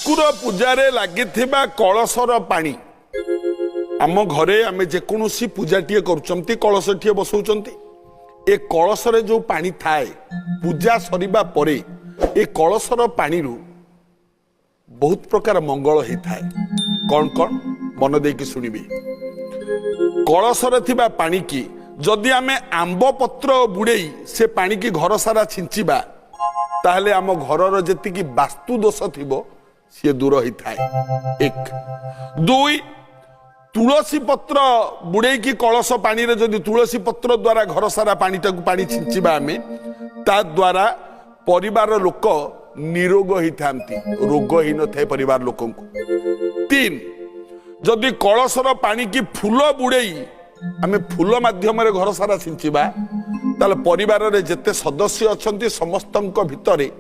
ठाकुर पूजारे लगी कलशर पानी आम घरे आम जेकोसी पूजाटीए कर कलशटीए बसौं ए कलशरे जो पानी थाए पूजा सरिबा परे ए कलशर पानी बहुत प्रकार मंगल होता है। कौन कौन मन देकी शुणिबे कलशरे थिबा पानी की जदि आमे आंब पत्र बुड़ेई से पानी की घर सारा छिंचिबा ताहले आम घरर जेतिकी वास्तु दोष थिबो सी दूर होता है। एक दुई तुलसी पत्र बुड़े की कलश पानी रे जदि तुलसी पत्र द्वारा घर सारा पानी छिंचिबा आमे ता द्वारा परिवार लोक निरोग होता रोग ही न थे परिवार लोक को। तीन जदि कलशर पानी की फूल बुड़ेई आमे फूल माध्यम घर सारा छिंचिबा ताले परिवार रे जेते सदस्य अछंती समस्तंक भितरे